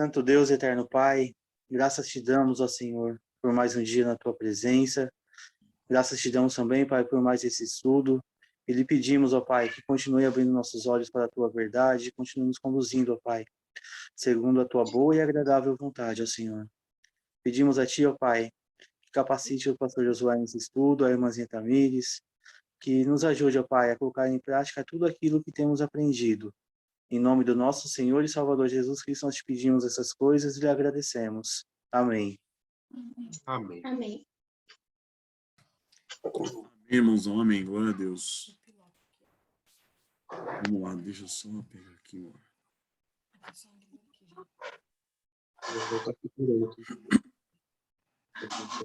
Santo Deus, eterno Pai, graças te damos, ó Senhor, por mais um dia na tua presença. Graças te damos também, Pai, por mais esse estudo. E lhe pedimos, ó Pai, que continue abrindo nossos olhos para a tua verdade e continue nos conduzindo, ó Pai, segundo a tua boa e agradável vontade, ó Senhor. Pedimos a ti, ó Pai, que capacite o pastor Josué nesse estudo, a irmãzinha Tamires, que nos ajude, ó Pai, a colocar em prática tudo aquilo que temos aprendido. Em nome do nosso Senhor e Salvador Jesus Cristo, nós te pedimos essas coisas e lhe agradecemos. Amém. Amém. Amém. Irmãos, amém, glória a Deus. Vamos lá, deixa eu só pegar aqui, ó.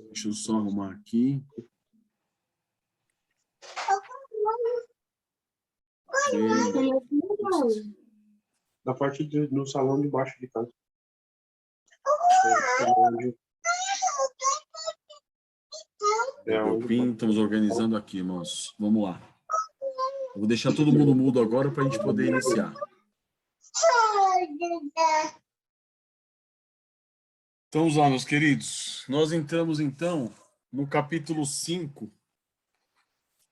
Deixa eu só arrumar aqui. Na parte no salão de baixo de casa. Estamos organizando aqui, irmãos. Vamos lá. Eu vou deixar todo mundo mudo agora para a gente poder iniciar. Então, vamos lá, meus queridos. Nós entramos, então, no capítulo 5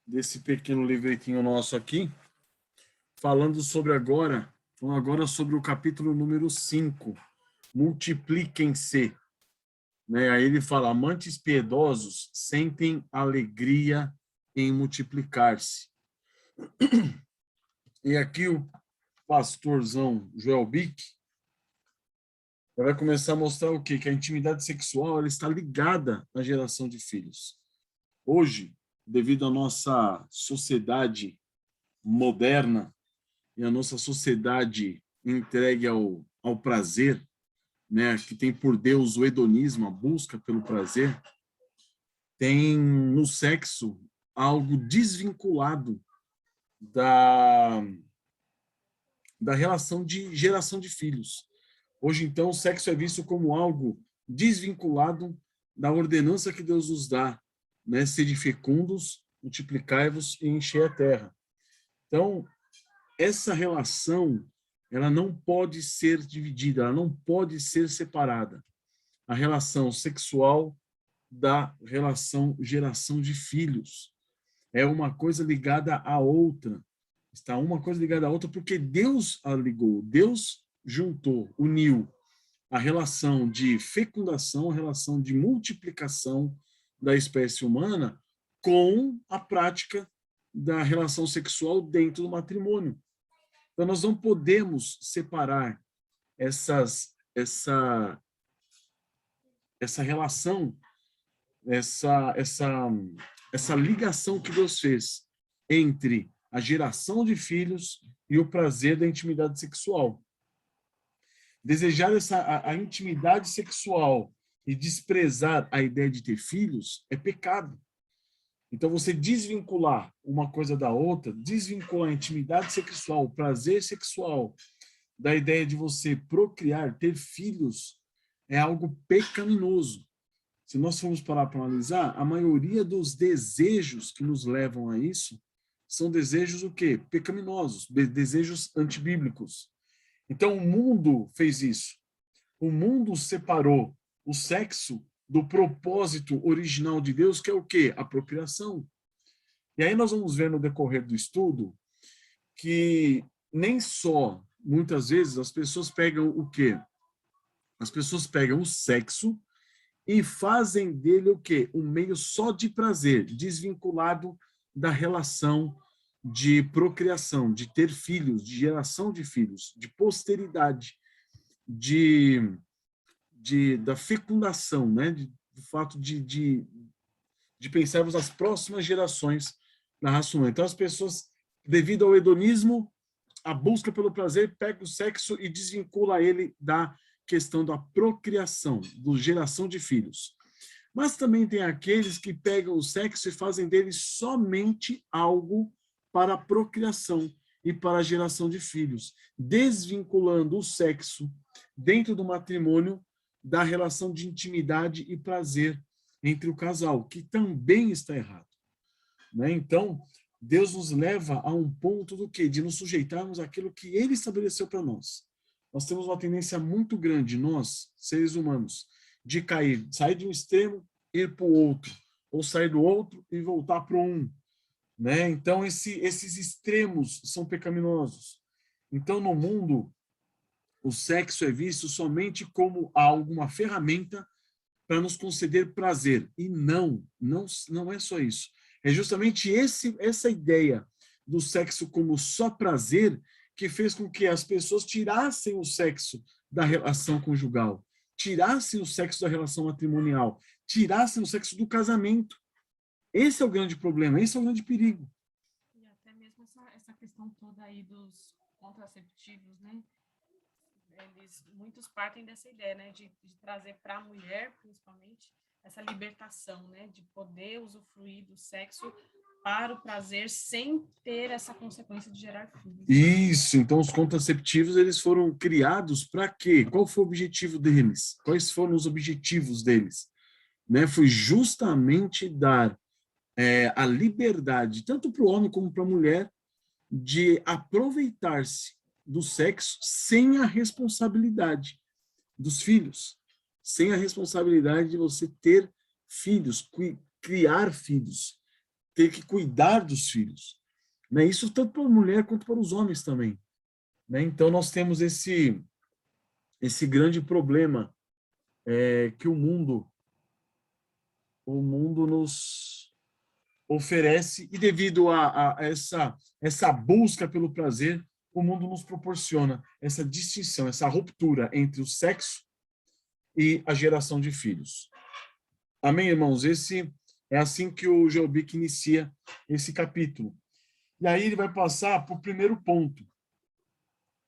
desse pequeno livretinho nosso aqui, falando agora sobre o capítulo número 5, multipliquem-se. Né? Aí ele fala, amantes piedosos sentem alegria em multiplicar-se. E aqui o pastorzão Joel Bick vai começar a mostrar o quê? Que a intimidade sexual ela está ligada à geração de filhos. Hoje, devido à nossa sociedade moderna e à nossa sociedade entregue ao prazer, né, que tem por Deus o hedonismo, a busca pelo prazer, tem no sexo algo desvinculado da relação de geração de filhos. Hoje, então, o sexo é visto como algo desvinculado da ordenança que Deus nos dá, né, sede fecundos, multiplicai-vos e enchei a terra. Então, essa relação ela não pode ser dividida, ela não pode ser separada. A relação sexual da relação geração de filhos. É uma coisa ligada à outra. Está uma coisa ligada à outra porque Deus a ligou, Deus juntou, uniu a relação de fecundação, a relação de multiplicação da espécie humana com a prática da relação sexual dentro do matrimônio. Então, nós não podemos separar essa relação, essa ligação que Deus fez entre a geração de filhos e o prazer da intimidade sexual. Desejar a intimidade sexual e desprezar a ideia de ter filhos é pecado. Então, você desvincular uma coisa da outra, desvincular a intimidade sexual, o prazer sexual, da ideia de você procriar, ter filhos, é algo pecaminoso. Se nós formos parar para analisar, a maioria dos desejos que nos levam a isso são desejos o quê? Pecaminosos, desejos antibíblicos. Então, o mundo fez isso. O mundo separou o sexo do propósito original de Deus, que é o quê? A procriação. E aí nós vamos ver no decorrer do estudo que nem só, muitas vezes, as pessoas pegam o quê? As pessoas pegam o sexo e fazem dele o quê? Um meio só de prazer, desvinculado da relação de procriação, de ter filhos, de geração de filhos, de posteridade, da fecundação, né? Do fato de pensarmos nas próximas gerações na raça humana. Então, as pessoas, devido ao hedonismo, a busca pelo prazer, pega o sexo e desvincula ele da questão da procriação, da geração de filhos. Mas também tem aqueles que pegam o sexo e fazem dele somente algo para a procriação e para a geração de filhos, desvinculando o sexo dentro do matrimônio da relação de intimidade e prazer entre o casal, que também está errado. Né? Então, Deus nos leva a um ponto do quê? De nos sujeitarmos àquilo que Ele estabeleceu para nós. nós temos uma tendência muito grande, nós, seres humanos, de cair, sair de um extremo, ir para o outro, ou sair do outro e voltar para um, né? Então, esses extremos são pecaminosos. Então, no mundo, o sexo é visto somente como alguma ferramenta para nos conceder prazer. E não é só isso. É justamente essa ideia do sexo como só prazer que fez com que as pessoas tirassem o sexo da relação conjugal, tirassem o sexo da relação matrimonial, tirassem o sexo do casamento. Esse é o grande problema, esse é o grande perigo. E até mesmo essa questão toda aí dos contraceptivos, né? Muitos partem dessa ideia, né, de trazer para a mulher, principalmente, essa libertação, né, de poder usufruir do sexo para o prazer sem ter essa consequência de gerar filhos. Isso, então os contraceptivos, eles foram criados para quê? Qual foi o objetivo deles? Quais foram os objetivos deles? Né? Foi justamente dar a liberdade, tanto para o homem como para a mulher, de aproveitar-se do sexo sem a responsabilidade dos filhos, sem a responsabilidade de você ter filhos, criar filhos, ter que cuidar dos filhos. Né? Isso tanto para a mulher quanto para os homens também. Né? Então, nós temos esse grande problema que o mundo nos oferece, e devido a essa busca pelo prazer, o mundo nos proporciona essa distinção, essa ruptura entre o sexo e a geração de filhos. Amém, irmãos? É assim que o Joelbic inicia esse capítulo. E aí ele vai passar para o primeiro ponto.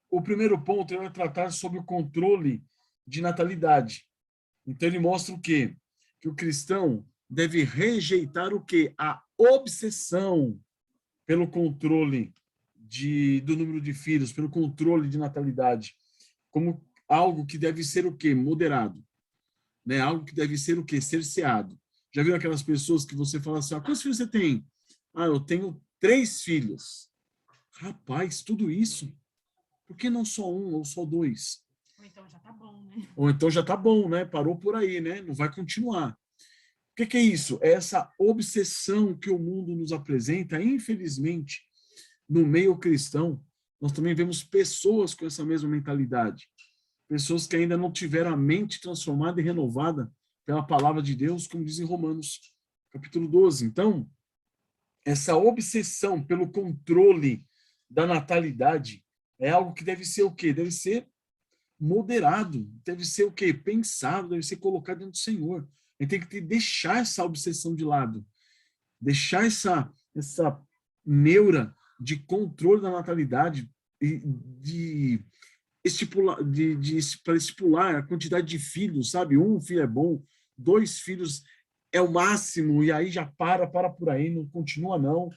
O primeiro ponto ele vai tratar sobre o controle de natalidade. Então ele mostra o quê? Que o cristão deve rejeitar o quê? A obsessão pelo controle do número de filhos, pelo controle de natalidade, como algo que deve ser o quê? Moderado. Né? Algo que deve ser o quê? Cerceado. Já viram aquelas pessoas que você fala assim, quantos filhos você tem? Eu tenho 3 filhos. Rapaz, tudo isso? Por que não só 1 ou só 2? Ou então já tá bom, né? Ou então já tá bom, né? Parou por aí, né? Não vai continuar. O que é isso? É essa obsessão que o mundo nos apresenta, infelizmente, no meio cristão, nós também vemos pessoas com essa mesma mentalidade. Pessoas que ainda não tiveram a mente transformada e renovada pela palavra de Deus, como diz em Romanos, capítulo 12. Então, essa obsessão pelo controle da natalidade é algo que deve ser o quê? Deve ser moderado, deve ser o quê? Pensado, deve ser colocado dentro do Senhor. A gente tem que deixar essa obsessão de lado, deixar essa neura de controle da natalidade e para estipular a quantidade de filhos, sabe? 1 filho é bom, 2 filhos é o máximo, e aí já para por aí, não continua não.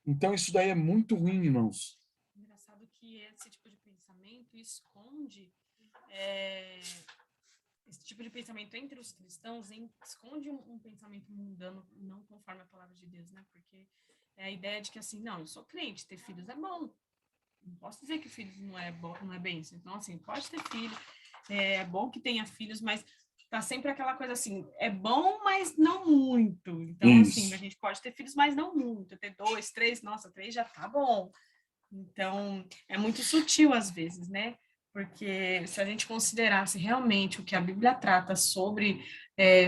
Então isso daí é muito ruim, irmãos. Engraçado que esse tipo de pensamento esconde esse tipo de pensamento entre os cristãos esconde um pensamento mundano, não conforme a palavra de Deus, né? Porque é a ideia de que assim, não, eu sou crente, ter filhos é bom. Não posso dizer que filhos não é bom, não é bênção. Então, assim, pode ter filho, é bom que tenha filhos, mas tá sempre aquela coisa assim, é bom, mas não muito. Então, assim, a gente pode ter filhos, mas não muito. Ter 2, 3, nossa, 3 já tá bom. Então, é muito sutil às vezes, né? Porque se a gente considerasse realmente o que a Bíblia trata sobre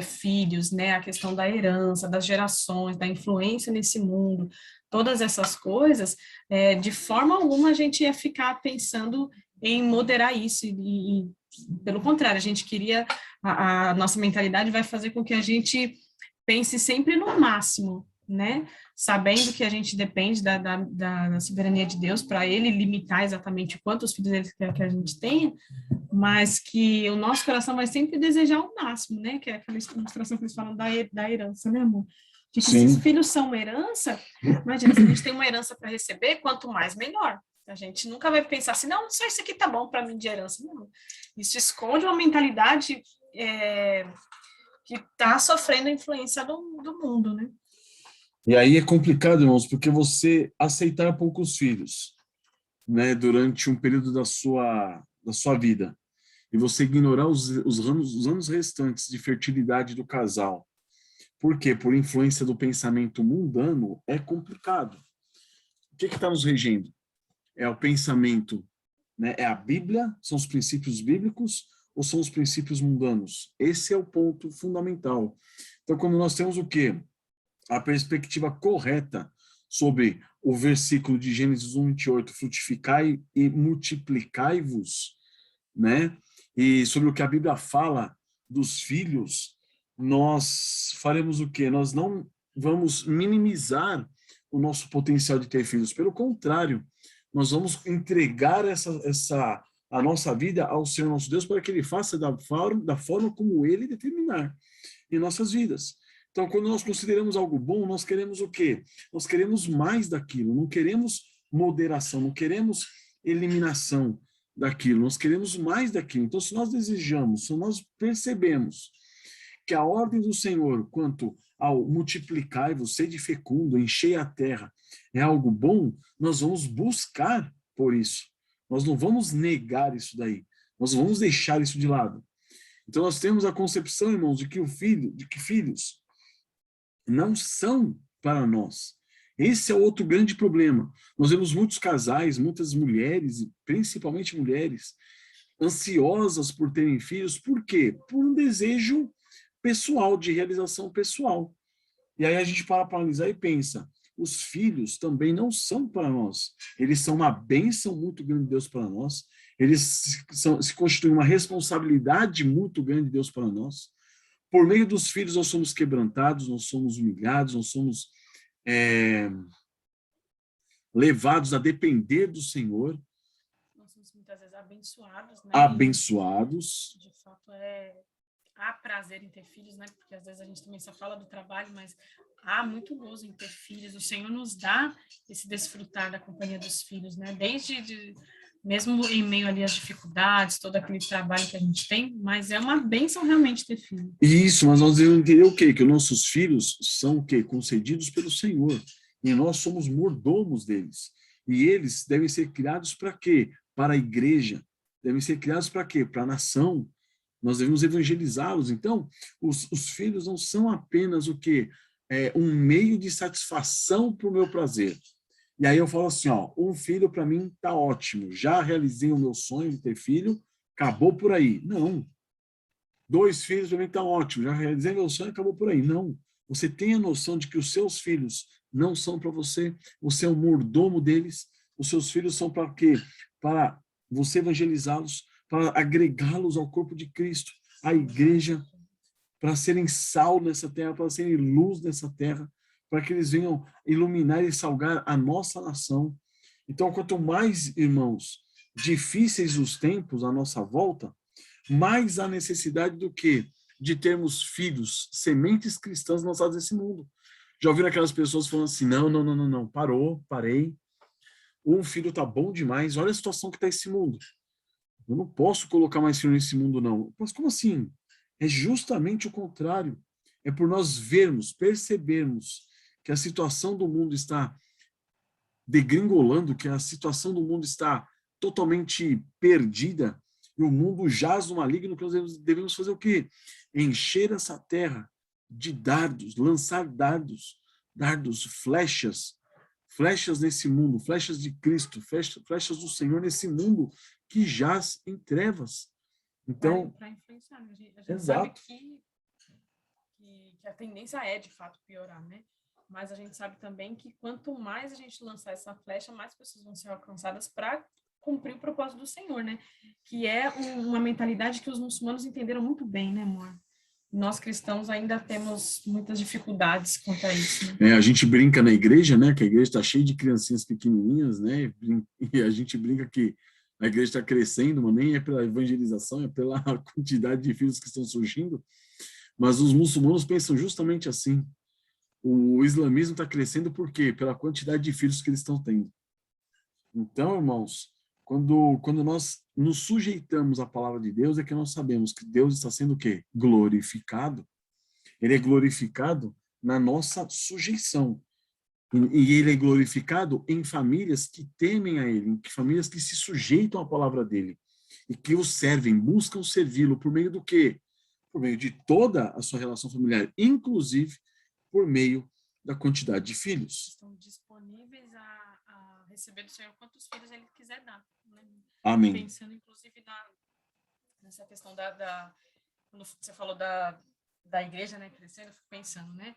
filhos, né, a questão da herança, das gerações, da influência nesse mundo, todas essas coisas, de forma alguma a gente ia ficar pensando em moderar isso, e pelo contrário, a gente queria, a nossa mentalidade vai fazer com que a gente pense sempre no máximo, né? Sabendo que a gente depende da soberania de Deus para Ele limitar exatamente quantos filhos Ele quer que a gente tenha, mas que o nosso coração vai sempre desejar o máximo, né? Que é aquela ilustração que eles falam da herança, né, amor? De que se os filhos são uma herança, imagina, se a gente tem uma herança para receber, quanto mais, melhor. A gente nunca vai pensar assim, não, só isso aqui tá bom para mim de herança. Não. Isso esconde uma mentalidade que está sofrendo a influência do mundo, né? E aí é complicado, irmãos, porque você aceitar poucos filhos, né, durante um período da sua da sua vida e você ignorar os anos restantes de fertilidade do casal, por quê? Por influência do pensamento mundano, é complicado. O que está nos regendo? É o pensamento, né? É a Bíblia? São os princípios bíblicos ou são os princípios mundanos? Esse é o ponto fundamental. Então, quando nós temos o quê? A perspectiva correta sobre o versículo de Gênesis 1:28, frutificai e multiplicai-vos, né? E sobre o que a Bíblia fala dos filhos, nós faremos o quê? Nós não vamos minimizar o nosso potencial de ter filhos. Pelo contrário, nós vamos entregar a nossa vida ao Senhor nosso Deus para que Ele faça da forma como Ele determinar em nossas vidas. Então, quando nós consideramos algo bom, nós queremos o quê? Nós queremos mais daquilo, não queremos moderação, não queremos eliminação daquilo, nós queremos mais daquilo. Então, se nós desejamos, se nós percebemos que a ordem do Senhor quanto ao multiplicar-vos, sede fecundo, enchei a terra, é algo bom, nós vamos buscar por isso. Nós não vamos negar isso daí. Nós vamos deixar isso de lado. Então nós temos a concepção, irmãos, de que filhos não são para nós. Esse é outro grande problema. Nós vemos muitos casais, muitas mulheres, principalmente mulheres, ansiosas por terem filhos. Por quê? Por um desejo pessoal, de realização pessoal. E aí a gente para analisar e pensa, os filhos também não são para nós. Eles são uma bênção muito grande de Deus para nós. Eles se constituem uma responsabilidade muito grande de Deus para nós. Por meio dos filhos nós somos quebrantados, nós somos humilhados, nós somos levados a depender do Senhor. Nós somos muitas vezes abençoados, né? Abençoados. De fato, há prazer em ter filhos, né? Porque às vezes a gente também só fala do trabalho, mas há muito gozo em ter filhos. O Senhor nos dá esse desfrutar da companhia dos filhos, né? Mesmo em meio ali às dificuldades, todo aquele trabalho que a gente tem, mas é uma bênção realmente ter filho. Isso, mas nós devemos entender o quê? Que os nossos filhos são o quê? Concedidos pelo Senhor. E nós somos mordomos deles. E eles devem ser criados para quê? Para a igreja. Devem ser criados para quê? Para a nação. Nós devemos evangelizá-los. Então, os filhos não são apenas o quê? Um meio de satisfação para o meu prazer. E aí eu falo assim, um filho para mim está ótimo. Já realizei o meu sonho de ter filho, acabou por aí. Não. 2 filhos para mim está ótimo. Já realizei meu sonho, acabou por aí. Não. Você tem a noção de que os seus filhos não são para você. Você é um mordomo deles. Os seus filhos são para quê? Para você evangelizá-los, para agregá-los ao corpo de Cristo, à igreja, para serem sal nessa terra, para serem luz nessa terra, para que eles venham iluminar e salgar a nossa nação. Então, quanto mais, irmãos, difíceis os tempos à nossa volta, mais há necessidade do que? De termos filhos, sementes cristãs lançadas nesse mundo. Já ouviram aquelas pessoas falando assim, não, parei. Um filho está bom demais, olha a situação que está esse mundo. Eu não posso colocar mais filho nesse mundo, não. Mas como assim? É justamente o contrário. É por nós percebermos que a situação do mundo está degringolando, que a situação do mundo está totalmente perdida, e o mundo jaz no maligno, que nós devemos fazer o quê? Encher essa terra de dardos, lançar dardos, flechas nesse mundo, flechas de Cristo, flechas do Senhor nesse mundo que jaz em trevas. Então, para influenciar, a gente exato. sabe que a tendência é, de fato, piorar, né? Mas a gente sabe também que quanto mais a gente lançar essa flecha, mais pessoas vão ser alcançadas para cumprir o propósito do Senhor, né? Que é uma mentalidade que os muçulmanos entenderam muito bem, né, amor? Nós cristãos ainda temos muitas dificuldades quanto a isso, né? A gente brinca na igreja, né? Que a igreja está cheia de criancinhas pequenininhas, né? E a gente brinca que a igreja está crescendo, mas nem é pela evangelização, é pela quantidade de filhos que estão surgindo. Mas os muçulmanos pensam justamente assim. O islamismo está crescendo por quê? Pela quantidade de filhos que eles estão tendo. Então, irmãos, quando nós nos sujeitamos à palavra de Deus, é que nós sabemos que Deus está sendo o quê? Glorificado. Ele é glorificado na nossa sujeição. E ele é glorificado em famílias que temem a ele, em famílias que se sujeitam à palavra dele. e que o servem, buscam servi-lo por meio do quê? Por meio de toda a sua relação familiar, inclusive por meio da quantidade de filhos. Estão disponíveis a receber do Senhor quantos filhos ele quiser dar. Né? Amém. Pensando, inclusive, nessa questão quando você falou da igreja, né, crescendo, eu fico pensando, né?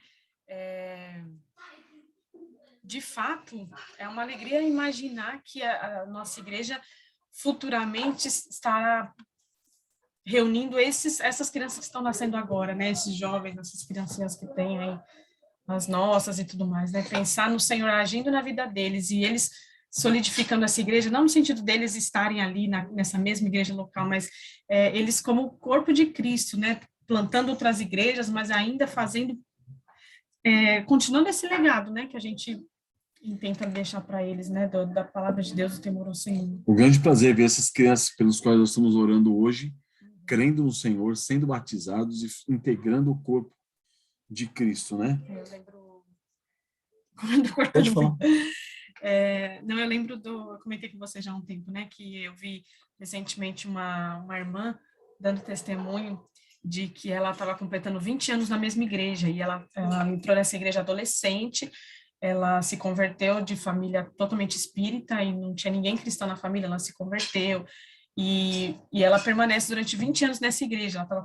De fato, é uma alegria imaginar que a nossa igreja futuramente estará reunindo essas crianças que estão nascendo agora, né? Esses jovens, essas criancinhas que têm aí, as nossas e tudo mais, né? Pensar no Senhor agindo na vida deles e eles solidificando essa igreja, não no sentido deles estarem ali nessa mesma igreja local, mas eles como o corpo de Cristo, né? Plantando outras igrejas, mas ainda fazendo, continuando esse legado, né? Que a gente tenta deixar para eles, né? Da palavra de Deus, o temor ao Senhor. Um grande prazer ver essas crianças pelos quais nós estamos orando hoje, crendo no Senhor, sendo batizados e integrando o corpo de Cristo, né? Eu lembro... Pode falar. Não, eu lembro eu comentei com você já há um tempo, né? Que eu vi recentemente uma irmã dando testemunho de que ela estava completando 20 anos na mesma igreja, e ela entrou nessa igreja adolescente, ela se converteu de família totalmente espírita, e não tinha ninguém cristão na família, ela se converteu, e ela permanece durante 20 anos nessa igreja, ela estava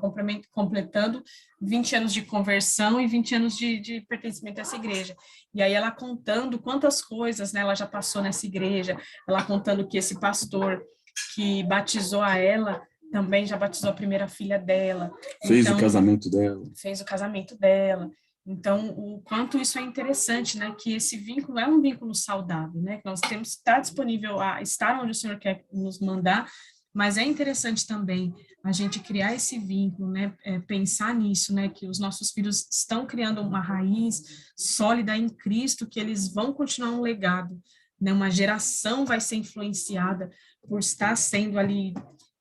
completando 20 anos de conversão e 20 anos de pertencimento a essa igreja. E aí ela contando quantas coisas, né, ela já passou nessa igreja, ela contando que esse pastor que batizou a ela, também já batizou a primeira filha dela. Fez o casamento dela. Fez o casamento dela. Então, o quanto isso é interessante, né? Que esse vínculo é um vínculo saudável, né? Que nós temos que estar disponível a estar onde o Senhor quer nos mandar, mas é interessante também a gente criar esse vínculo, né? Pensar nisso, né? Que os nossos filhos estão criando uma raiz sólida em Cristo, que eles vão continuar um legado, né? Uma geração vai ser influenciada por estar sendo ali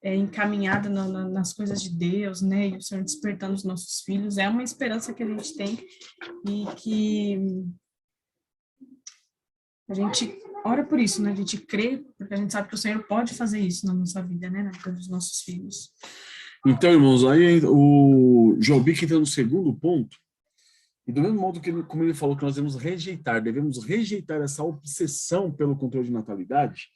encaminhada nas coisas de Deus, né, e o Senhor despertando os nossos filhos, é uma esperança que a gente tem e que a gente ora por isso, né, a gente crê, porque a gente sabe que o Senhor pode fazer isso na nossa vida, né, na vida dos nossos filhos. Então, irmãos, aí o Jobic entra no segundo ponto, e do mesmo modo que como ele falou que nós devemos rejeitar essa obsessão pelo controle de natalidade,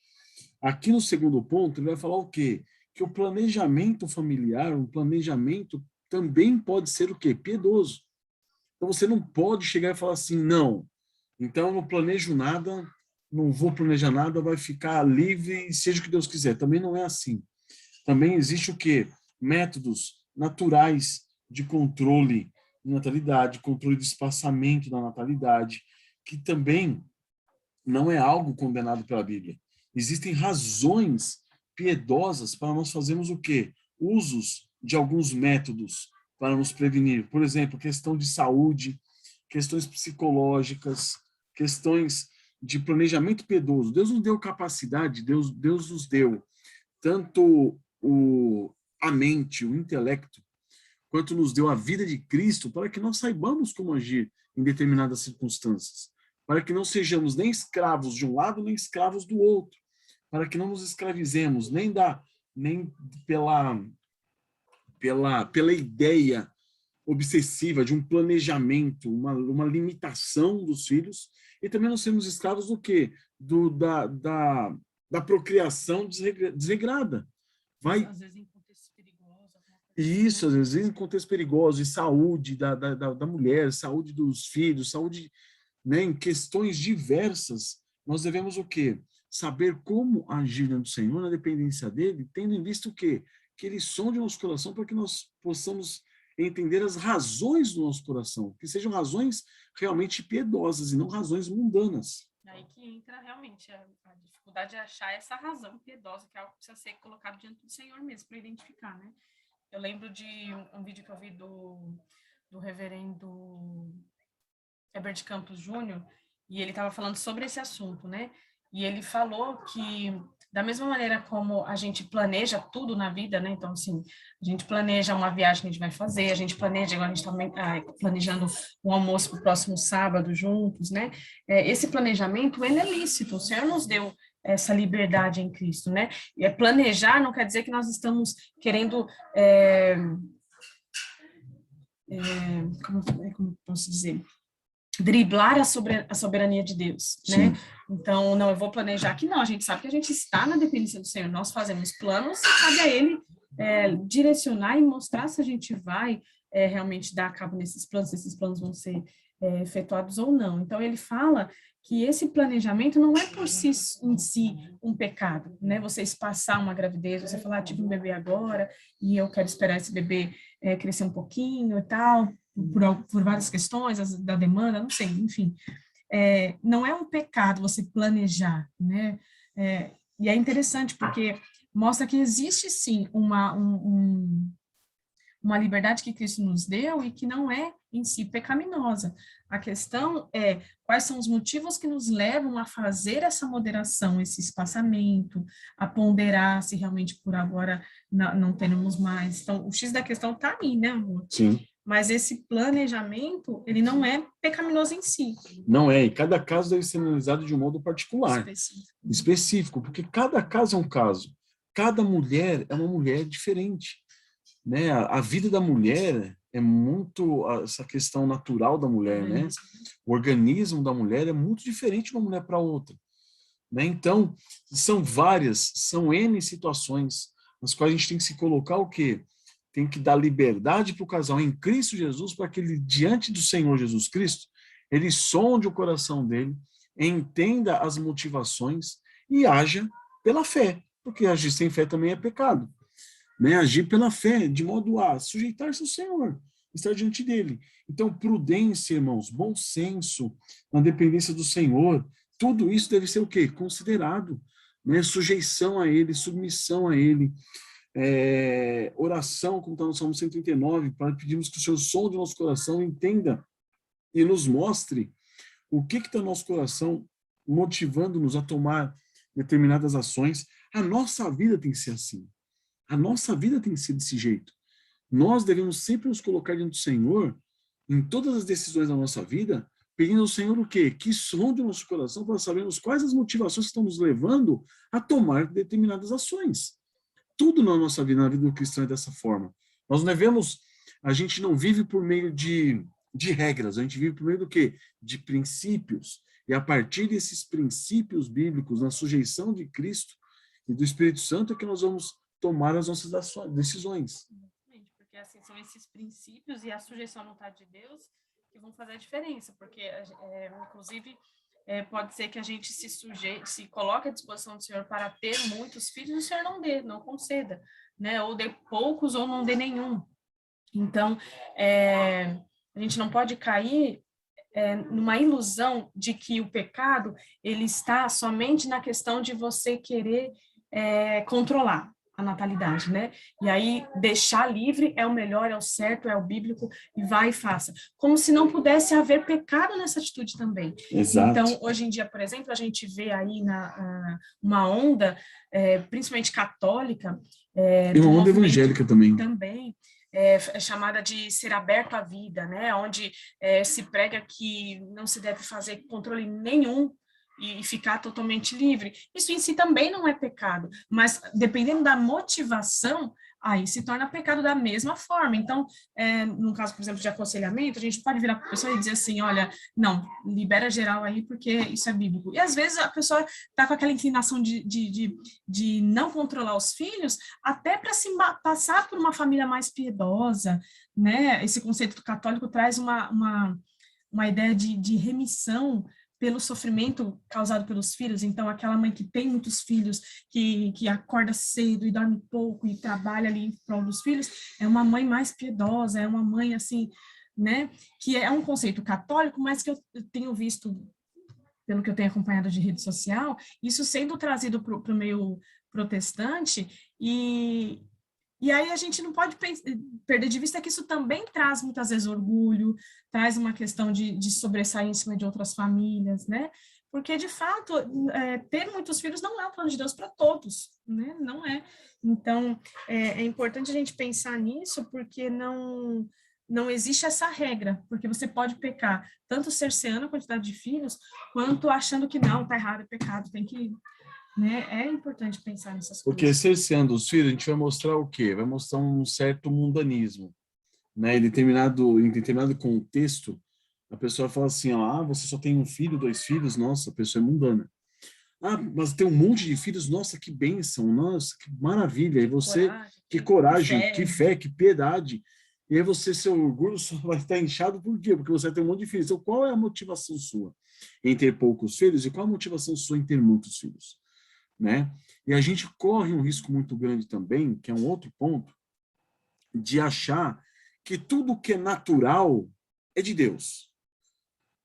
aqui no segundo ponto ele vai falar o quê? Que o planejamento familiar, um planejamento também pode ser o quê? Piedoso. Então você não pode chegar e falar assim, não, então eu não planejo nada, não vou planejar nada, vai ficar livre, seja o que Deus quiser. Também não é assim. Também existe o quê? Métodos naturais de controle de natalidade, controle de espaçamento da natalidade, que também não é algo condenado pela Bíblia. Existem razões piedosas para nós fazermos o quê? Usos de alguns métodos para nos prevenir. Por exemplo, questão de saúde, questões psicológicas, questões de planejamento piedoso. Deus nos deu capacidade, Deus nos deu tanto a mente, o intelecto, quanto nos deu a vida de Cristo para que nós saibamos como agir em determinadas circunstâncias, para que não sejamos nem escravos de um lado, nem escravos do outro, para que não nos escravizemos nem pela ideia obsessiva de um planejamento, uma limitação dos filhos, e também não sermos escravos do quê? Da procriação desregrada. Às vezes em contextos perigosos. Isso, às vezes em contextos perigosos, e saúde da mulher, saúde dos filhos, saúde, né, em questões diversas, nós devemos o quê? Saber como agir no Senhor, na dependência dele, tendo em vista o quê? Que ele sonde o nosso coração para que nós possamos entender as razões do nosso coração, que sejam razões realmente piedosas e não razões mundanas. Aí que entra realmente a dificuldade de achar essa razão piedosa, que é algo que precisa ser colocado diante do Senhor mesmo, para identificar, né? Eu lembro de um vídeo que eu vi do reverendo Herbert Campos Júnior, e ele estava falando sobre esse assunto, né? E ele falou que, da mesma maneira como a gente planeja tudo na vida, né? Então, assim, a gente planeja uma viagem que a gente vai fazer, a gente planeja, agora a gente está planejando um almoço para o próximo sábado juntos, né? Esse planejamento, ele é lícito, o Senhor nos deu essa liberdade em Cristo, né? E planejar não quer dizer que nós estamos querendo, como posso dizer, driblar a soberania de Deus, né? Sim. Então, não, eu vou planejar que não, a gente sabe que a gente está na dependência do Senhor, nós fazemos planos, cabe a Ele direcionar e mostrar se a gente vai realmente dar cabo nesses planos, se esses planos vão ser efetuados ou não. Então, ele fala que esse planejamento não é por si em si um pecado, né? Você espaçar uma gravidez, você falar, tive um bebê agora e eu quero esperar esse bebê crescer um pouquinho e tal, por várias questões, da demanda, não sei, enfim. Não é um pecado você planejar, né? E é interessante porque mostra que existe sim uma liberdade que Cristo nos deu e que não é em si pecaminosa. A questão é quais são os motivos que nos levam a fazer essa moderação, esse espaçamento, a ponderar se realmente por agora não teremos mais. Então, o X da questão está aí, né, amor? Sim. Mas esse planejamento, ele não é pecaminoso em si. Não é, e cada caso deve ser analisado de um modo particular, específico, porque cada caso é um caso. Cada mulher é uma mulher diferente, né? A vida da mulher é muito essa questão natural da mulher, né? O organismo da mulher é muito diferente de uma mulher para outra, né? Então, são N situações nas quais a gente tem que se colocar o quê? Tem que dar liberdade para o casal em Cristo Jesus, para que ele, diante do Senhor Jesus Cristo, ele sonde o coração dele, entenda as motivações e haja pela fé, porque agir sem fé também é pecado, né? Agir pela fé, de modo a sujeitar-se ao Senhor, estar diante dele. Então, prudência, irmãos, bom senso, na dependência do Senhor, tudo isso deve ser o quê? Considerado, né? Sujeição a ele, submissão a ele, oração, como está no Salmo 139, para pedirmos que o Senhor sonde o nosso coração, entenda e nos mostre o que está no nosso coração motivando-nos a tomar determinadas ações. A nossa vida tem que ser assim. A nossa vida tem que ser desse jeito. Nós devemos sempre nos colocar diante do Senhor, em todas as decisões da nossa vida, pedindo ao Senhor o quê? Que sonde o nosso coração para sabermos quais as motivações que estão nos levando a tomar determinadas ações. Tudo na nossa vida, na vida do cristão, é dessa forma. A gente não vive por meio de regras, a gente vive por meio do quê? De princípios. E a partir desses princípios bíblicos, na sujeição de Cristo e do Espírito Santo, é que nós vamos tomar as nossas decisões. Exatamente, porque assim, são esses princípios e a sujeição à vontade de Deus que vão fazer a diferença, porque, inclusive, pode ser que a gente se coloque à disposição do Senhor para ter muitos filhos e o Senhor não dê, não conceda, né? Ou dê poucos ou não dê nenhum. Então, a gente não pode cair numa ilusão de que o pecado ele está somente na questão de você querer controlar a natalidade, né? E aí, deixar livre é o melhor, é o certo, é o bíblico, e vai e faça. Como se não pudesse haver pecado nessa atitude também. Exato. Então, hoje em dia, por exemplo, a gente vê aí uma onda, principalmente católica... e uma onda evangélica também. Também, chamada de ser aberto à vida, né? Onde se prega que não se deve fazer controle nenhum e ficar totalmente livre. Isso em si também não é pecado, mas dependendo da motivação, aí se torna pecado da mesma forma. Então, no caso, por exemplo, de aconselhamento, a gente pode virar para a pessoa e dizer assim, olha, não, libera geral aí porque isso é bíblico. E às vezes a pessoa está com aquela inclinação de não controlar os filhos, até para se passar por uma família mais piedosa, né? Esse conceito católico traz uma ideia de remissão pelo sofrimento causado pelos filhos. Então, aquela mãe que tem muitos filhos, que acorda cedo e dorme pouco e trabalha ali em prol dos filhos, é uma mãe mais piedosa, é uma mãe, assim, né, que é um conceito católico, mas que eu tenho visto, pelo que eu tenho acompanhado de rede social, isso sendo trazido para o meio protestante, e aí a gente não pode perder de vista que isso também traz muitas vezes orgulho, traz uma questão de sobressair em cima de outras famílias, né? Porque, de fato, ter muitos filhos não é o plano de Deus para todos, né? Não é. Então, é importante a gente pensar nisso, porque não existe essa regra, porque você pode pecar, tanto cerceando a quantidade de filhos, quanto achando que não, tá errado, é pecado, tem que né? É importante pensar nessas Porque coisas. cerceando os filhos, a gente vai mostrar o quê? Vai mostrar um certo mundanismo, né? Em determinado contexto, a pessoa fala assim, ó, você só tem um filho, dois filhos, nossa, a pessoa é mundana. Mas tem um monte de filhos, nossa, que bênção, nossa, que maravilha. E você, Coragem, que que coragem, que fé. fé, que piedade. E aí você, seu orgulho só vai estar inchado por quê? Porque você vai ter um monte de filhos. Então, qual é a motivação sua em ter poucos filhos e qual a motivação sua em ter muitos filhos, né? E a gente corre um risco muito grande também, que é um outro ponto, de achar que tudo que é natural é de Deus,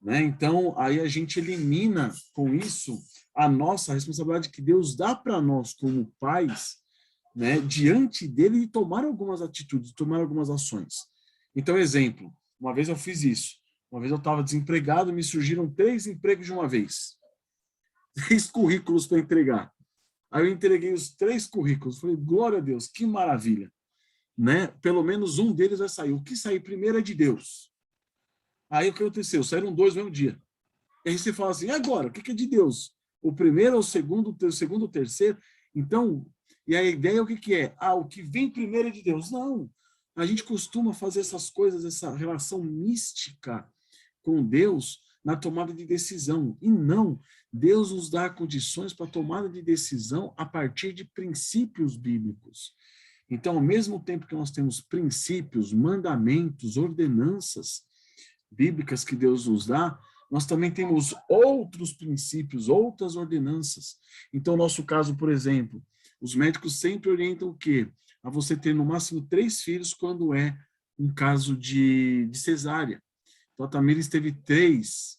né? Então, aí a gente elimina com isso a nossa responsabilidade que Deus dá para nós como pais, né, diante dele de tomar algumas atitudes, de tomar algumas ações. Então, exemplo, uma vez eu fiz isso. Uma vez eu estava desempregado, me surgiram 3 empregos de uma vez. 3 currículos para entregar. Aí eu entreguei os 3 currículos. Falei, glória a Deus, que maravilha. Né? Pelo menos um deles vai sair. O que sair primeiro é de Deus. Aí o que aconteceu? Saíram 2 no mesmo dia. E aí você fala assim, e agora? O que é de Deus? O primeiro ou o segundo ou o terceiro? Então, e a ideia é o que é? O que vem primeiro é de Deus. Não. A gente costuma fazer essas coisas, essa relação mística com Deus na tomada de decisão. E não, Deus nos dá condições para tomada de decisão a partir de princípios bíblicos. Então, ao mesmo tempo que nós temos princípios, mandamentos, ordenanças bíblicas que Deus nos dá, nós também temos outros princípios, outras ordenanças. Então, no nosso caso, por exemplo, os médicos sempre orientam o quê? A você ter no máximo 3 filhos quando é um caso de cesárea. Então, a Tamires teve 3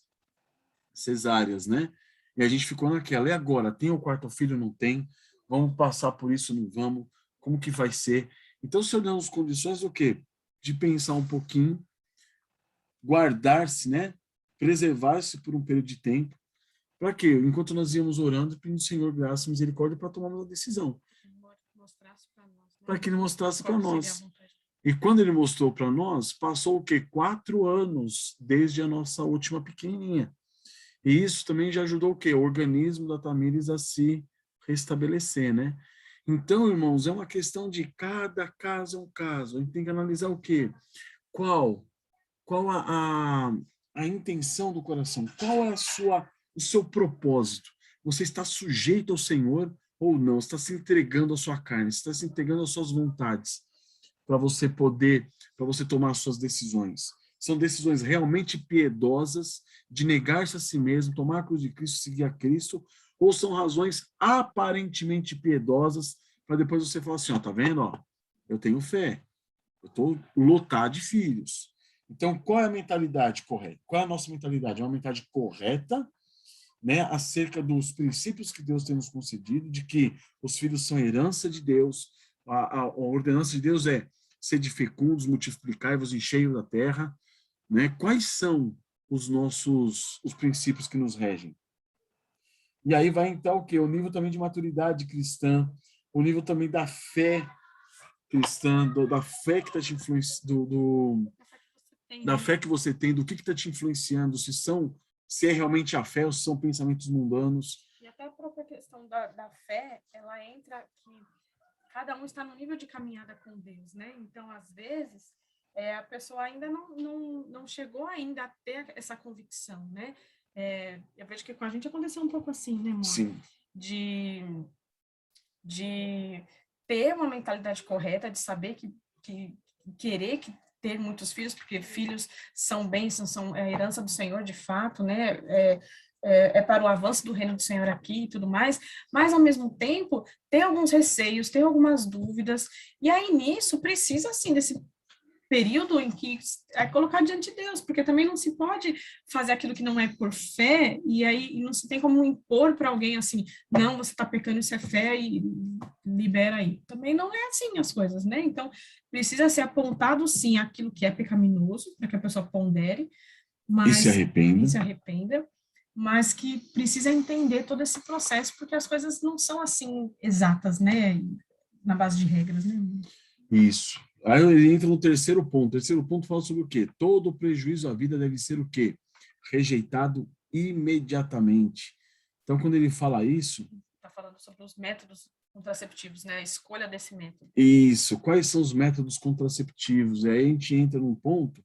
cesáreas, né? E a gente ficou naquela, e agora? Tem o 4º filho? Não tem? Vamos passar por isso? Não vamos? Como que vai ser? Então, se olhamos condições do quê? De pensar um pouquinho, guardar-se, né? Preservar-se por um período de tempo. Para quê? Enquanto nós íamos orando, pedindo ao Senhor graça e misericórdia para tomarmos a decisão. Para que Ele mostrasse para nós. E quando Ele mostrou para nós, passou o quê? 4 anos desde a nossa última pequenininha. E isso também já ajudou o quê? O organismo da Tamires a se restabelecer, né? Então, irmãos, é uma questão de cada caso é um caso. A gente tem que analisar o quê? Qual a intenção do coração? Qual é o seu propósito? Você está sujeito ao Senhor ou não? Está se entregando à sua carne, está se entregando às suas vontades para você tomar as suas decisões. São decisões realmente piedosas de negar-se a si mesmo, tomar a cruz de Cristo, seguir a Cristo, ou são razões aparentemente piedosas para depois você falar assim, tá vendo? Eu tenho fé, eu estou lotado de filhos. Então, qual é a mentalidade correta? Qual é a nossa mentalidade? É uma mentalidade correta, né, acerca dos princípios que Deus tem nos concedido, de que os filhos são herança de Deus, a ordenança de Deus é sede fecundos, multiplicai-vos, enchei da terra, né? Quais são os princípios que nos regem? E aí vai então o quê? O nível também de maturidade cristã, o nível também da fé cristã, da fé que está te influenciando, da fé que você tem, do que está te influenciando, se é realmente a fé ou se são pensamentos mundanos. E até a própria questão da fé, ela entra que cada um está no nível de caminhada com Deus, né? Então, às vezes, a pessoa ainda não chegou ainda a ter essa convicção, né? Eu vejo que com a gente aconteceu um pouco assim, né, amor? Sim. De ter uma mentalidade correta, de saber que querer ter muitos filhos, porque filhos são bênçãos, são a herança do Senhor, de fato, né? Para o avanço do reino do Senhor aqui e tudo mais, mas, ao mesmo tempo, tem alguns receios, tem algumas dúvidas, e aí, nisso, precisa, assim, desse período em que é colocar diante de Deus, porque também não se pode fazer aquilo que não é por fé, e aí não se tem como impor para alguém assim, não, você está pecando, isso é fé, e libera aí. Também não é assim as coisas, né? Então, precisa ser apontado, sim, aquilo que é pecaminoso, para que a pessoa pondere, mas, e se arrependa, mas que precisa entender todo esse processo, porque as coisas não são assim exatas, né? Na base de regras, né? Isso. Aí ele entra no terceiro ponto. O terceiro ponto fala sobre o quê? Todo prejuízo à vida deve ser o quê? Rejeitado imediatamente. Então, quando ele fala isso, falando sobre os métodos contraceptivos, né? A escolha desse método. Isso, quais são os métodos contraceptivos? E aí a gente entra num ponto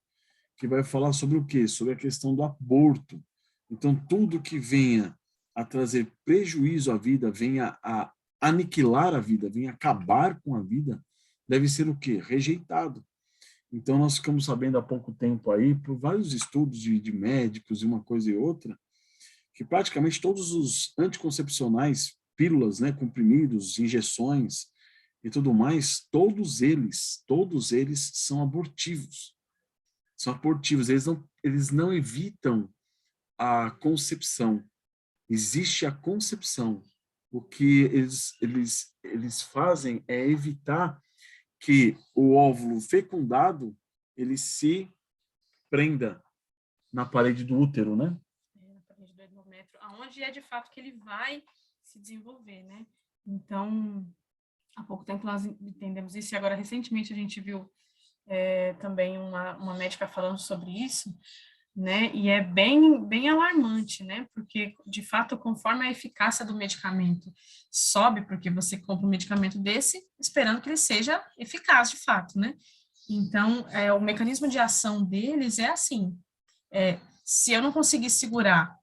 que vai falar sobre o quê? Sobre a questão do aborto. Então, tudo que venha a trazer prejuízo à vida, venha a aniquilar a vida, venha acabar com a vida, deve ser o quê? Rejeitado. Então, nós ficamos sabendo há pouco tempo aí, por vários estudos de médicos e uma coisa e outra, que praticamente todos os anticoncepcionais, pílulas, né, comprimidos, injeções e tudo mais, todos eles são abortivos. São abortivos, eles não evitam a concepção. Existe a concepção. O que eles fazem é evitar que o óvulo fecundado ele se prenda na parede do útero, né? Na parede do endométrio, aonde é de fato que ele vai se desenvolver, né? Então, há pouco tempo nós entendemos isso, e agora recentemente a gente viu também uma médica falando sobre isso, né? E é bem alarmante, né? Porque, de fato, conforme a eficácia do medicamento sobe, porque você compra um medicamento desse esperando que ele seja eficaz, de fato, né? Então, o mecanismo de ação deles é assim, se eu não conseguir segurar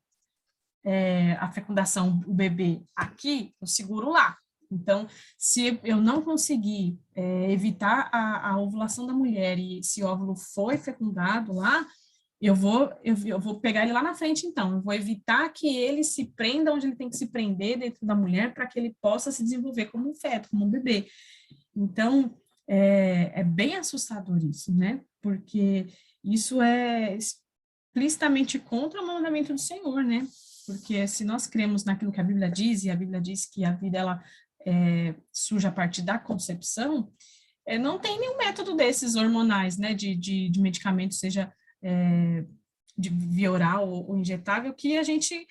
a fecundação, o bebê aqui, eu seguro lá. Então, se eu não conseguir evitar a ovulação da mulher e esse óvulo foi fecundado lá, eu vou pegar ele lá na frente, então. Eu vou evitar que ele se prenda onde ele tem que se prender dentro da mulher para que ele possa se desenvolver como um feto, como um bebê. Então, é bem assustador isso, né? Porque isso é explicitamente contra o mandamento do Senhor, né? Porque se nós cremos naquilo que a Bíblia diz, e a Bíblia diz que a vida ela surge a partir da concepção, não tem nenhum método desses hormonais, né? De medicamento, seja de via oral ou injetável, que a gente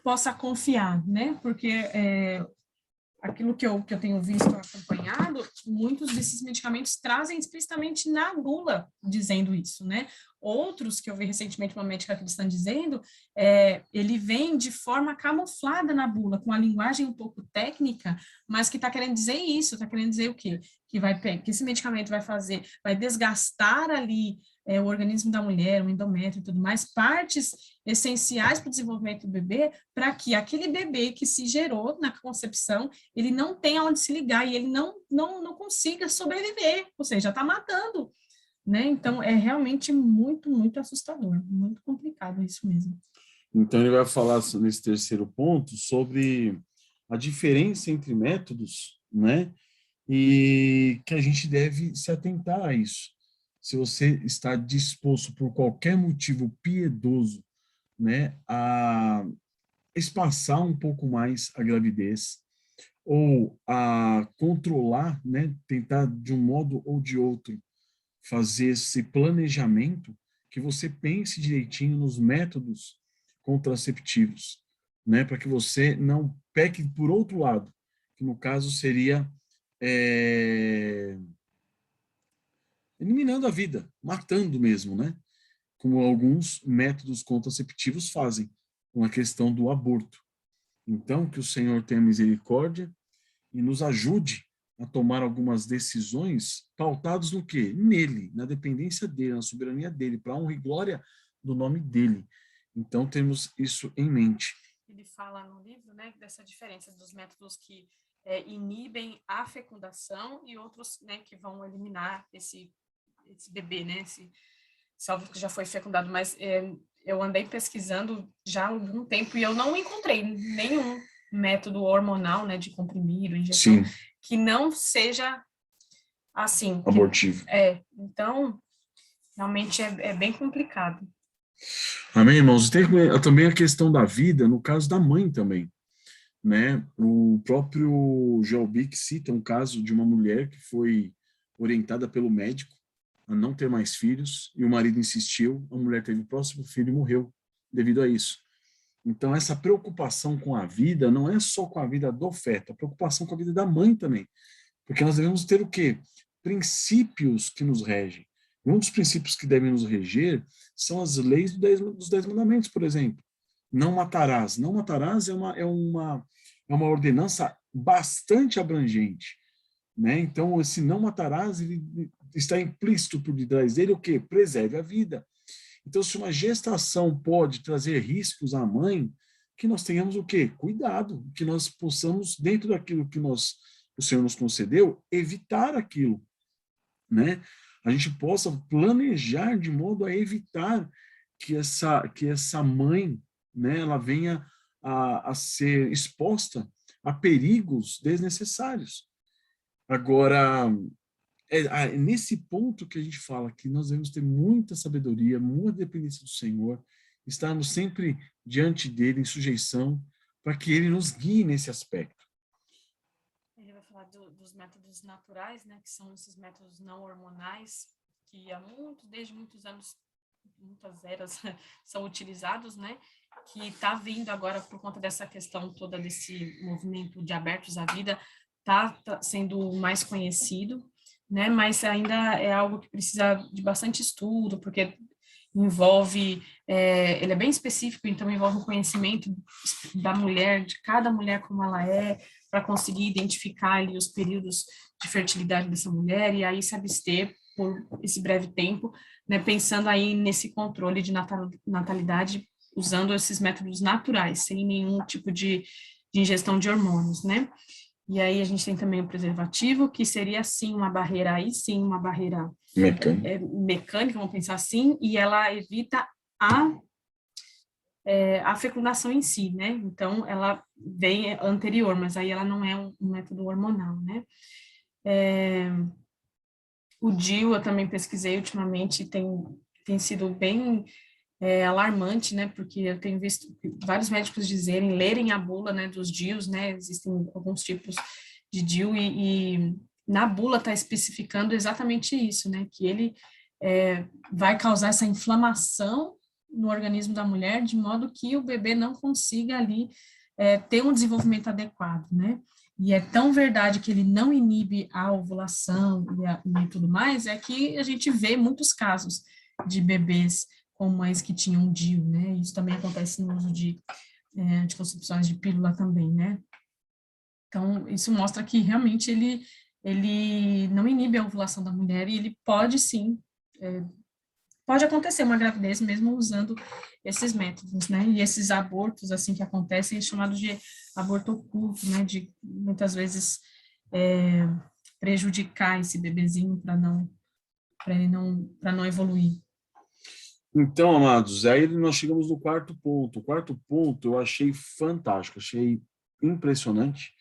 possa confiar, né? Porque aquilo que eu tenho visto acompanhado, muitos desses medicamentos trazem explicitamente na bula dizendo isso, né? Outros que eu vi recentemente uma médica cristã dizendo, ele vem de forma camuflada na bula, com a linguagem um pouco técnica, mas que está querendo dizer isso, está querendo dizer o quê? Que esse medicamento vai desgastar ali o organismo da mulher, o endométrio e tudo mais, partes essenciais para o desenvolvimento do bebê, para que aquele bebê que se gerou na concepção, ele não tenha onde se ligar e ele não consiga sobreviver, ou seja, está matando, né? Então, é realmente muito, muito assustador, muito complicado isso mesmo. Então, ele vai falar nesse terceiro ponto sobre a diferença entre métodos, né? E que a gente deve se atentar a isso. Se você está disposto, por qualquer motivo piedoso, né, a espaçar um pouco mais a gravidez, ou a controlar, né, tentar de um modo ou de outro fazer esse planejamento, que você pense direitinho nos métodos contraceptivos, né, para que você não peque por outro lado, que no caso seria eliminando a vida, matando mesmo, né? Como alguns métodos contraceptivos fazem, com a questão do aborto. Então, que o Senhor tenha misericórdia e nos ajude a tomar algumas decisões pautadas no quê? Nele, na dependência dele, na soberania dele, para a honra e glória do nome dele. Então, temos isso em mente. Ele fala no livro, né, dessa diferença dos métodos que inibem a fecundação e outros, né, que vão eliminar esse bebê, né, esse óvulo que já foi fecundado, mas eu andei pesquisando já há algum tempo e eu não encontrei nenhum método hormonal, né, de comprimido, injeção, Sim, que não seja assim. abortivo. Então, realmente é bem complicado. Amém, irmãos? Tem também a questão da vida, no caso da mãe também, né? O próprio Joelbic cita um caso de uma mulher que foi orientada pelo médico a não ter mais filhos, e o marido insistiu, a mulher teve o próximo filho e morreu devido a isso. Então, essa preocupação com a vida não é só com a vida do feto, a preocupação com a vida da mãe também. Porque nós devemos ter o quê? Princípios que nos regem. E um dos princípios que devem nos reger são as leis dos 10 mandamentos, por exemplo. Não matarás. Não matarás é é uma ordenança bastante abrangente, né? Então, esse não matarás, ele está implícito por detrás dele o quê? Preserve a vida. Então, se uma gestação pode trazer riscos à mãe, que nós tenhamos o quê? Cuidado, que nós possamos, dentro daquilo que o Senhor nos concedeu, evitar aquilo, né? A gente possa planejar de modo a evitar que essa mãe, né, ela venha a ser exposta a perigos desnecessários. Agora, nesse ponto que a gente fala que nós devemos ter muita sabedoria, muita dependência do Senhor, estarmos sempre diante dele em sujeição, para que ele nos guie nesse aspecto. Ele vai falar dos métodos naturais, né, que são esses métodos não hormonais, que desde muitos anos, muitas eras são utilizados, né, que está vindo agora por conta dessa questão toda desse movimento de abertos à vida, tá sendo mais conhecido, né, mas ainda é algo que precisa de bastante estudo, porque envolve, ele é bem específico, então envolve o conhecimento da mulher, de cada mulher como ela é, para conseguir identificar ali os períodos de fertilidade dessa mulher e aí se abster por esse breve tempo, né, pensando aí nesse controle de natalidade usando esses métodos naturais, sem nenhum tipo de ingestão de hormônios, né? E aí a gente tem também o preservativo, que seria sim uma barreira mecânica, vamos pensar assim, e ela evita a fecundação em si, né? Então, ela vem anterior, mas aí ela não é um método hormonal, né? O DIU, eu também pesquisei ultimamente, tem sido bem alarmante, né? Porque eu tenho visto vários médicos lerem a bula, né, dos DIUs, né? Existem alguns tipos de DIU e na bula está especificando exatamente isso, né? Que ele vai causar essa inflamação no organismo da mulher, de modo que o bebê não consiga ali ter um desenvolvimento adequado, né? E é tão verdade que ele não inibe a ovulação e tudo mais, é que a gente vê muitos casos de bebês com mães que tinham DIU, né? Isso também acontece no uso de anticoncepções de pílula também, né? Então, isso mostra que realmente ele não inibe a ovulação da mulher e ele pode sim, pode acontecer uma gravidez mesmo usando esses métodos, né? E esses abortos, assim, que acontecem, é chamado de aborto oculto, né? De muitas vezes prejudicar esse bebezinho para não evoluir. Então, amados, aí nós chegamos no quarto ponto. O quarto ponto eu achei fantástico, achei impressionante,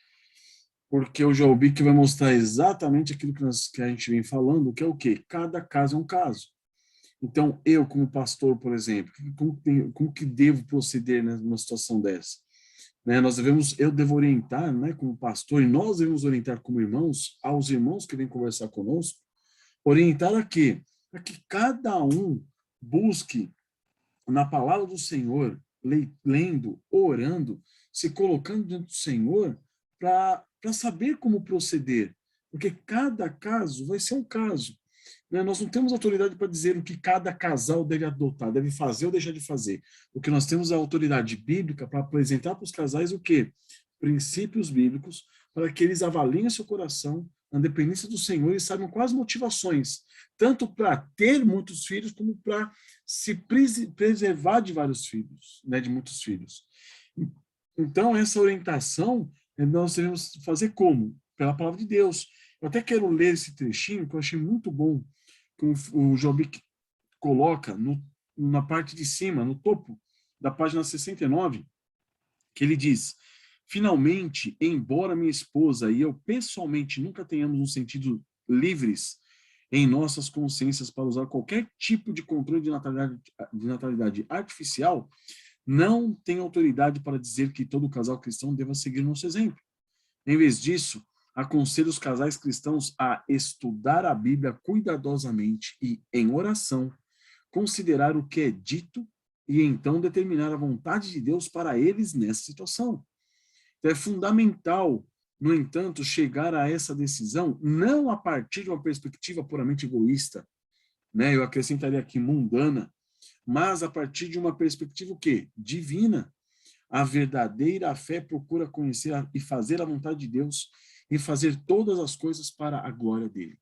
porque o Joel Bick vai mostrar exatamente aquilo que a gente vem falando, que é o quê? Cada caso é um caso. Então, eu, como pastor, por exemplo, como que devo proceder numa situação dessa? Né, eu devo orientar, né, como pastor, e nós devemos orientar como irmãos, aos irmãos que vêm conversar conosco, orientar a quê? Para que cada um busque na palavra do Senhor, lendo, orando, se colocando diante do Senhor, para saber como proceder, porque cada caso vai ser um caso. Né? Nós não temos autoridade para dizer o que cada casal deve adotar, deve fazer ou deixar de fazer. O que nós temos é a autoridade bíblica para apresentar para os casais o quê? Princípios bíblicos, para que eles avaliem seu coração, na dependência do Senhor, e saibam quais motivações, tanto para ter muitos filhos, como para se preservar de vários filhos, né, de muitos filhos. Então, essa orientação, nós devemos fazer como? Pela palavra de Deus. Eu até quero ler esse trechinho, que eu achei muito bom, que o Job coloca na parte de cima, no topo da página 69, que ele diz: finalmente, embora minha esposa e eu pessoalmente nunca tenhamos um sentido livres em nossas consciências para usar qualquer tipo de controle de natalidade artificial, não tem autoridade para dizer que todo casal cristão deva seguir nosso exemplo. Em vez disso, aconselho os casais cristãos a estudar a Bíblia cuidadosamente e, em oração, considerar o que é dito e então determinar a vontade de Deus para eles nessa situação. Então, é fundamental, no entanto, chegar a essa decisão não a partir de uma perspectiva puramente egoísta, né? Eu acrescentaria aqui mundana, mas a partir de uma perspectiva o quê? Divina. A verdadeira fé procura conhecer e fazer a vontade de Deus e fazer todas as coisas para a glória dele.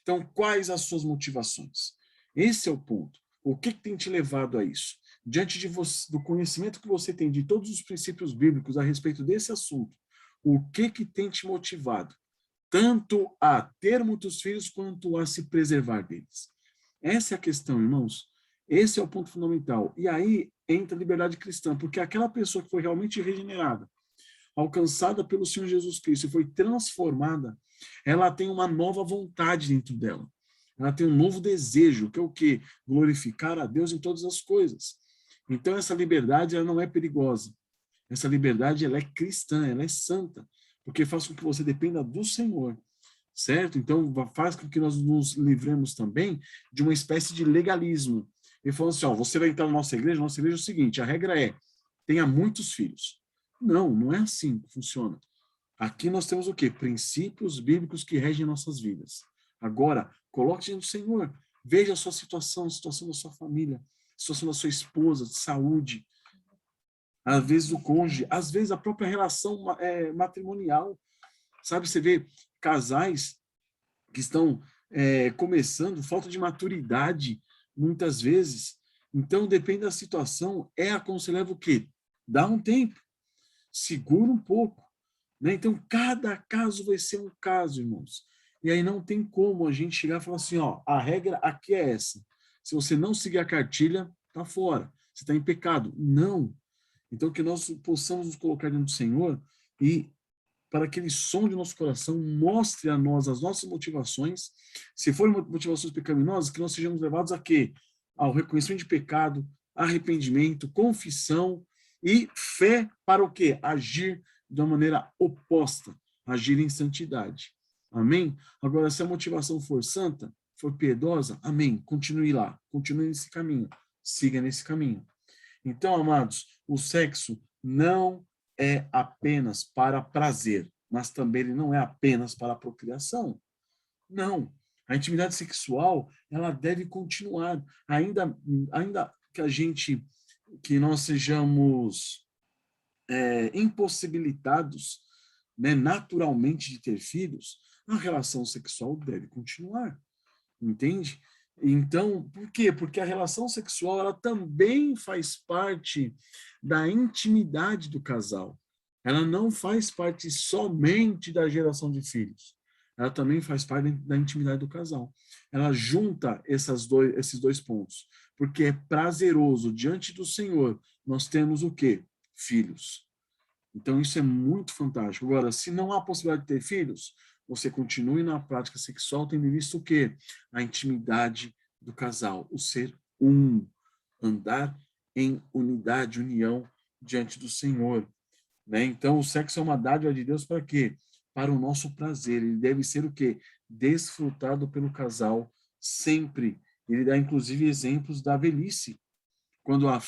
Então, quais as suas motivações? Esse é o ponto. O que tem te levado a isso? Diante de você, do conhecimento que você tem de todos os princípios bíblicos a respeito desse assunto, o que tem te motivado? Tanto a ter muitos filhos, quanto a se preservar deles. Essa é a questão, irmãos. Esse é o ponto fundamental. E aí entra a liberdade cristã, porque aquela pessoa que foi realmente regenerada, alcançada pelo Senhor Jesus Cristo e foi transformada, ela tem uma nova vontade dentro dela. Ela tem um novo desejo, que é o quê? Glorificar a Deus em todas as coisas. Então, essa liberdade ela não é perigosa. Essa liberdade ela é cristã, ela é santa, porque faz com que você dependa do Senhor, certo? Então, faz com que nós nos livremos também de uma espécie de legalismo. Ele falou assim, ó, você vai entrar na nossa igreja é o seguinte, a regra é, tenha muitos filhos. Não, não é assim que funciona. Aqui nós temos o quê? Princípios bíblicos que regem nossas vidas. Agora, coloque diante do Senhor, veja a sua situação, a situação da sua família, a situação da sua esposa, de saúde, às vezes o cônjuge, às vezes a própria relação matrimonial. Sabe, você vê casais que estão começando, falta de maturidade, muitas vezes. Então, depende da situação, é aconselhável o quê? Dá um tempo, segura um pouco. Né? Então, cada caso vai ser um caso, irmãos. E aí não tem como a gente chegar e falar assim, ó, a regra aqui é essa. Se você não seguir a cartilha, tá fora. Você está em pecado. Não. Então, que nós possamos nos colocar diante do Senhor e para que Ele sonde o nosso coração, mostre a nós as nossas motivações. Se forem motivações pecaminosas, que nós sejamos levados a quê? Ao reconhecimento de pecado, arrependimento, confissão e fé para o quê? Agir de uma maneira oposta, agir em santidade. Amém? Agora, se a motivação for santa, for piedosa, amém. Continue lá, continue nesse caminho, siga nesse caminho. Então, amados, o sexo não é apenas para prazer, mas também ele não é apenas para a procriação. Não. A intimidade sexual, ela deve continuar. Ainda que nós sejamos impossibilitados, né, naturalmente de ter filhos, a relação sexual deve continuar. Entende? Então, por quê? Porque a relação sexual ela também faz parte da intimidade do casal. Ela não faz parte somente da geração de filhos. Ela também faz parte da intimidade do casal. Ela junta esses dois pontos. Porque é prazeroso diante do Senhor nós temos o quê? Filhos. Então, isso é muito fantástico. Agora, se não há possibilidade de ter filhos, você continue na prática sexual tendo visto o quê? A intimidade do casal, o ser um, andar em unidade, união diante do Senhor. Né? Então, o sexo é uma dádiva de Deus para quê? Para o nosso prazer. Ele deve ser o quê? Desfrutado pelo casal sempre. Ele dá, inclusive, exemplos da velhice. Quando a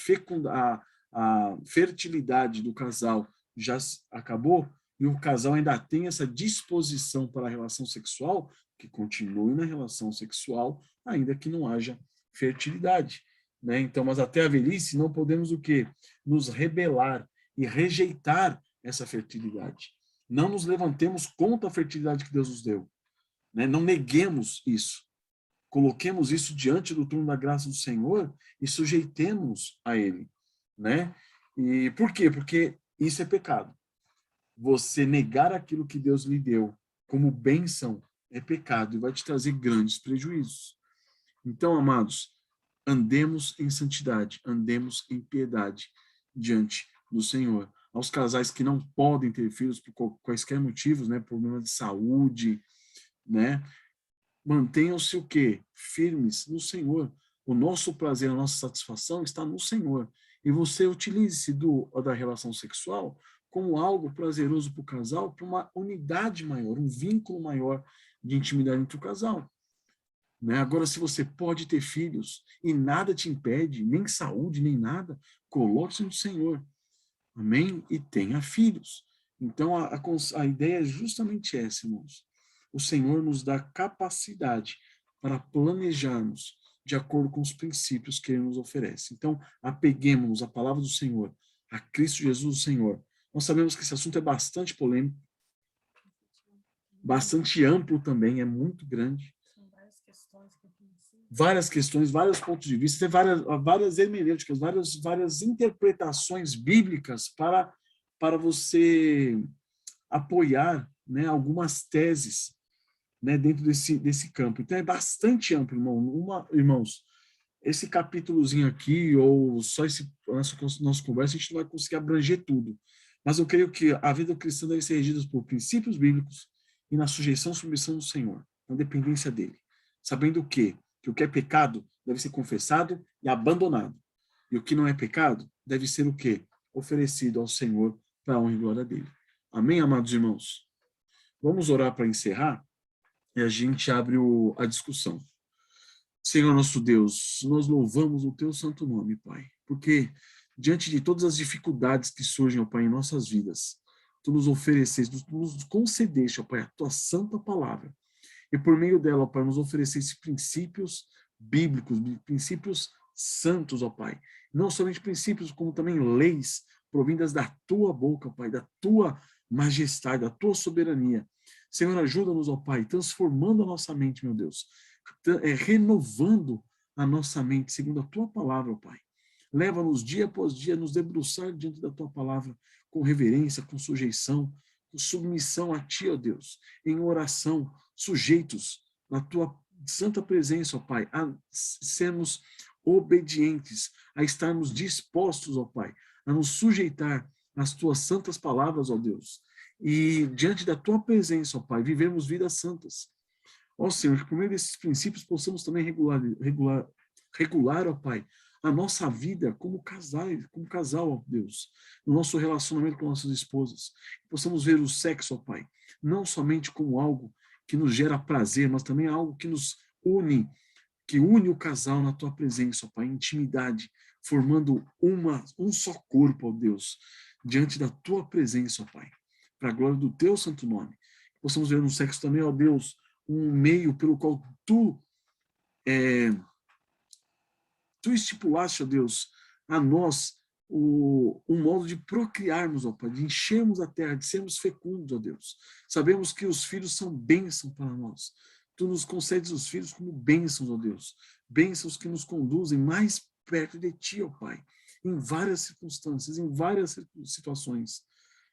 fertilidade do casal já acabou, e o casal ainda tem essa disposição para a relação sexual, que continue na relação sexual, ainda que não haja fertilidade. Né? Então, mas até a velhice não podemos o quê? Nos rebelar e rejeitar essa fertilidade. Não nos levantemos contra a fertilidade que Deus nos deu. Né? Não neguemos isso. Coloquemos isso diante do trono da graça do Senhor e sujeitemos a Ele. Né? E por quê? Porque isso é pecado. Você negar aquilo que Deus lhe deu como bênção é pecado e vai te trazer grandes prejuízos. Então, amados, andemos em santidade, andemos em piedade diante do Senhor. Aos casais que não podem ter filhos por quaisquer motivos, né, problema de saúde, né, mantenham-se o quê? Firmes no Senhor. O nosso prazer, a nossa satisfação está no Senhor. E você utilize-se da relação sexual como algo prazeroso para o casal, para uma unidade maior, um vínculo maior de intimidade entre o casal. Né? Agora, se você pode ter filhos e nada te impede, nem saúde, nem nada, coloque-se no Senhor. Amém? E tenha filhos. Então, a ideia é justamente essa, irmãos. O Senhor nos dá capacidade para planejarmos de acordo com os princípios que Ele nos oferece. Então, apeguemos-nos à palavra do Senhor, a Cristo Jesus, o Senhor. Nós sabemos que esse assunto é bastante polêmico, bastante amplo também, é muito grande. São várias questões que eu pensei. Várias questões, vários pontos de vista, tem várias hermenêuticas, várias interpretações bíblicas para você apoiar, né, algumas teses, né, dentro desse campo. Então é bastante amplo, irmãos. Esse capítulozinho aqui, ou só nossa conversa, a gente não vai conseguir abranger tudo. Mas eu creio que a vida cristã deve ser regida por princípios bíblicos e na sujeição e submissão do Senhor, na dependência dele. Sabendo o quê? Que o que é pecado deve ser confessado e abandonado. E o que não é pecado deve ser o quê? Oferecido ao Senhor para a honra e glória dele. Amém, amados irmãos? Vamos orar para encerrar e a gente abre a discussão. Senhor nosso Deus, nós louvamos o teu santo nome, Pai, porque diante de todas as dificuldades que surgem, ó Pai, em nossas vidas, tu nos ofereceste, tu nos concedeste, ó Pai, a tua santa palavra. E por meio dela, ó Pai, nos ofereceste princípios bíblicos, princípios santos, ó Pai. Não somente princípios, como também leis provindas da tua boca, ó Pai, da tua majestade, da tua soberania. Senhor, ajuda-nos, ó Pai, transformando a nossa mente, meu Deus, renovando a nossa mente, segundo a tua palavra, ó Pai. Leva-nos dia após dia a nos debruçar diante da tua palavra, com reverência, com sujeição, com submissão a ti, ó Deus, em oração, sujeitos na tua santa presença, ó Pai, a sermos obedientes, a estarmos dispostos, ó Pai, a nos sujeitar às tuas santas palavras, ó Deus, e diante da tua presença, ó Pai, vivermos vidas santas. Ó Senhor, que por meio desses princípios possamos também regular, ó Pai, a nossa vida como casal, ó Deus, no nosso relacionamento com nossas esposas. Que possamos ver o sexo, ó Pai, não somente como algo que nos gera prazer, mas também algo que nos une, que une o casal na tua presença, ó Pai, intimidade, formando um só corpo, ó Deus, diante da tua presença, ó Pai, para a glória do teu santo nome. Que possamos ver no sexo também, ó Deus, um meio pelo qual tu estipulaste, ó Deus, a nós um modo de procriarmos, ó Pai, de enchermos a terra, de sermos fecundos, ó Deus. Sabemos que os filhos são bênção para nós. Tu nos concedes os filhos como bênçãos, ó Deus. Bênçãos que nos conduzem mais perto de ti, ó Pai, em várias circunstâncias, em várias situações.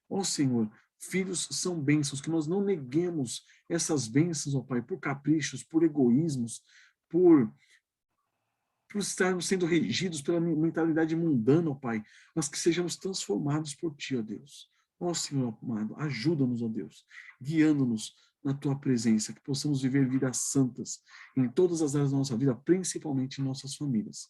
Ó Senhor, filhos são bênçãos, que nós não neguemos essas bênçãos, ó Pai, por caprichos, por egoísmos, por estarmos sendo regidos pela mentalidade mundana, ó Pai, mas que sejamos transformados por Ti, ó Deus. Ó Senhor amado, ajuda-nos, ó Deus, guiando-nos na Tua presença, que possamos viver vidas santas em todas as áreas da nossa vida, principalmente em nossas famílias.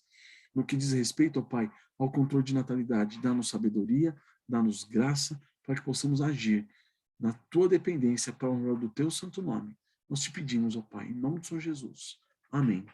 No que diz respeito, ó Pai, ao controle de natalidade, dá-nos sabedoria, dá-nos graça, para que possamos agir na Tua dependência para a honra do Teu santo nome. Nós te pedimos, ó Pai, em nome de Senhor Jesus. Amém.